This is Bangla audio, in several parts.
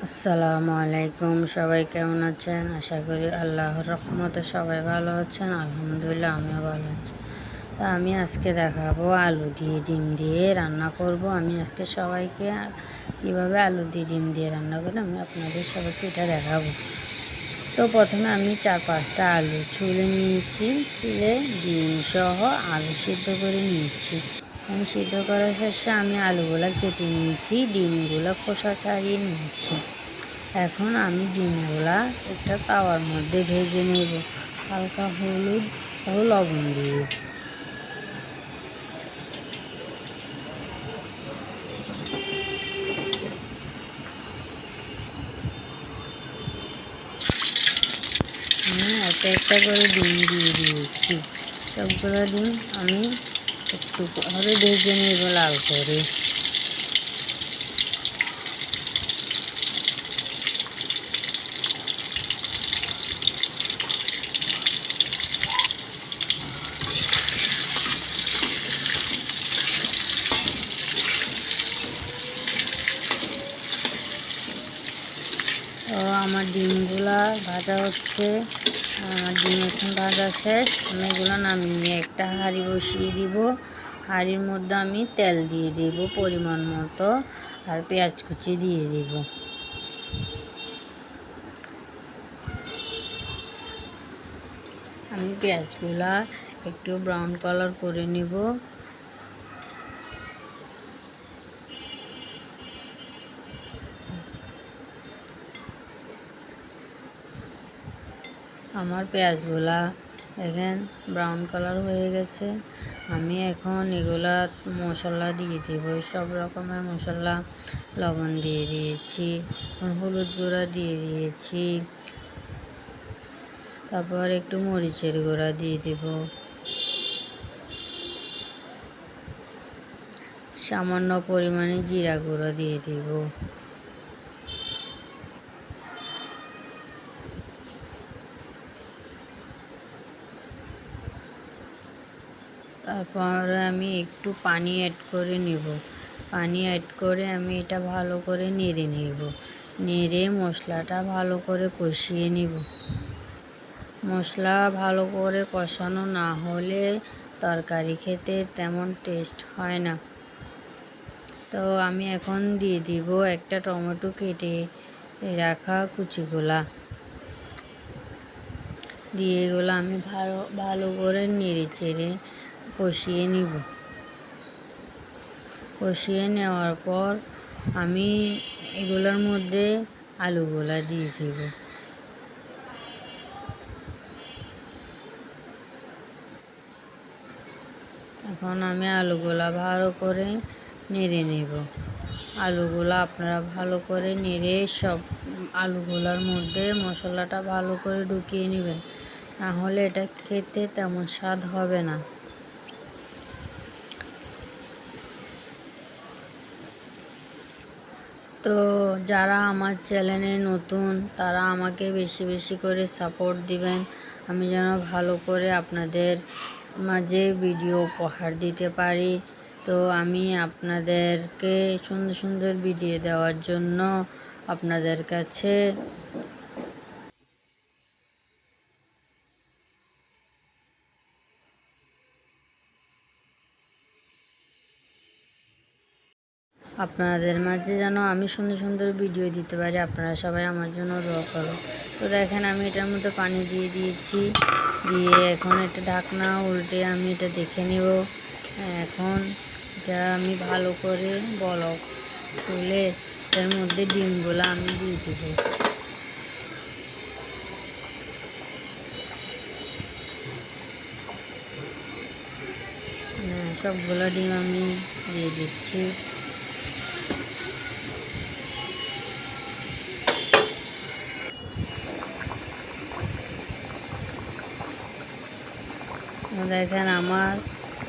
আসসালামু আলাইকুম। সবাই কেমন আছেন? আশা করি আল্লাহর রহমতে সবাই ভালো আছেন। আলহামদুলিল্লাহ আমিও ভালো আছি। তা আমি আজকে দেখাবো আলু দিয়ে ডিম দিয়ে রান্না করব। আমি আজকে সবাইকে কিভাবে আলু দিয়ে ডিম দিয়ে রান্না করি আমি আপনাদের সবাইকে এটা দেখাবো। তো প্রথমে আমি 4-5টা আলু ছুলে নিয়েছি, ছুলে ডিম সহ আলু সিদ্ধ করে নিয়েছি। আমি সিদ্ধ করার শেষে আমি আলুগুলো কেটে নিয়েছি, ডিমগুলো খোসা ছাড়িয়ে নিয়েছি। এখন আমি ডিমগুলা একটা তাওয়ার মধ্যে ভেজে নেব হালকা হলুদ ও লবণ দিয়ে। আমি একটা একটা করে ডিম দিয়ে দিয়েছি। সবগুলো ডিম আমি একটু করে ভেজে নেব লাল করে। তো আমার ডিমগুলা ভাজা হচ্ছে। আমার ডিম এখন ভাজা শেষ। আমি এগুলো নামিয়ে একটা হাঁড়ি বসিয়ে দিব। হাঁড়ির মধ্যে আমি তেল দিয়ে দিব পরিমাণ মতো, আর পেঁয়াজ কুচি দিয়ে দিব। আমি পেঁয়াজগুলা একটু ব্রাউন কালার করে নিব। আমার পেঁয়াজগুলা দেখেন ব্রাউন কালার হয়ে গেছে। আমি এখন এগুলা মশলা দিয়ে দিব, সব রকমের মশলা। লবণ দিয়ে দিয়েছি, হলুদ গুঁড়া দিয়ে দিয়েছি, তারপর একটু মরিচের গুঁড়া দিয়ে দিব, সামান্য পরিমাণে জিরা গুঁড়া দিয়ে দিব। তারপর আমি একটু পানি অ্যাড করে নেব। পানি অ্যাড করে আমি এটা ভালো করে নেড়ে নেব। নেড়ে মশলাটা ভালো করে কষিয়ে নেব। মশলা ভালো করে কষানো না হলে তরকারি খেতে তেমন টেস্ট হয় না। তো আমি এখন দিয়ে দিব একটা টমেটো কেটে রাখা কুচিগুলা দিয়ে এগুলো আমি ভালো করে নেড়ে চেড়ে কষিয়ে নিব। কষিয়ে নেওয়ার পর আমি এগুলোর মধ্যে আলুগুলা দিয়ে দিব। এখন আমি আলুগুলা ভালো করে নেড়ে নেব। আলুগুলা আপনারা ভালো করে নেড়ে সব আলুগুলার মধ্যে মশলাটা ভালো করে ঢুকিয়ে নেবেন, না হলে এটা খেতে তেমন স্বাদ হবে না। তো যারা আমার চ্যানেলে নতুন তারা আমাকে বেশি বেশি করে সাপোর্ট দিবেন, আমি যেন ভালো করে আপনাদের মাঝে ভিডিও উপহার দিতে পারি। তো আমি আপনাদেরকে সুন্দর সুন্দর ভিডিও দেওয়ার জন্য আপনাদের কাছে আপনাদের মাঝে যেন আমি সুন্দর সুন্দর ভিডিও দিতে পারি, আপনারা সবাই আমার জন্য দোয়া করো। তো দেখেন আমি এটার মধ্যে পানি দিয়ে দিয়েছি, দিয়ে এখন এটা ঢাকনা উল্টে আমি এটা দেখে নেব। এখন এটা আমি ভালো করে বলক তুলে এর মধ্যে ডিমগুলো আমি দিয়ে দিব। সবগুলো ডিম আমি দিয়ে দিচ্ছি। দেখেন আমার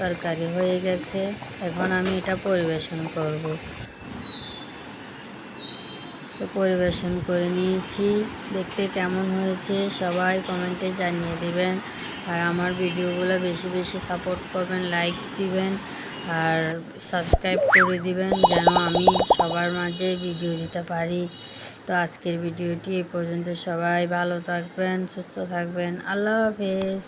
তরকারি হয়ে গেছে। এখন আমি এটা পরিবেশন করব। তো পরিবেশন করে নিয়েছি। দেখতে কেমন হয়েছে সবাই কমেন্টে জানিয়ে দিবেন। আর আমার ভিডিওগুলো বেশি বেশি সাপোর্ট করবেন, লাইক দিবেন। আর সাবস্ক্রাইব করে দিবেন যেন আমি সবার মাঝে ভিডিও দিতে পারি। তো আজকের ভিডিওটি এই পর্যন্ত। সবাই ভালো থাকবেন, সুস্থ থাকবেন। আল্লাহ হাফেজ।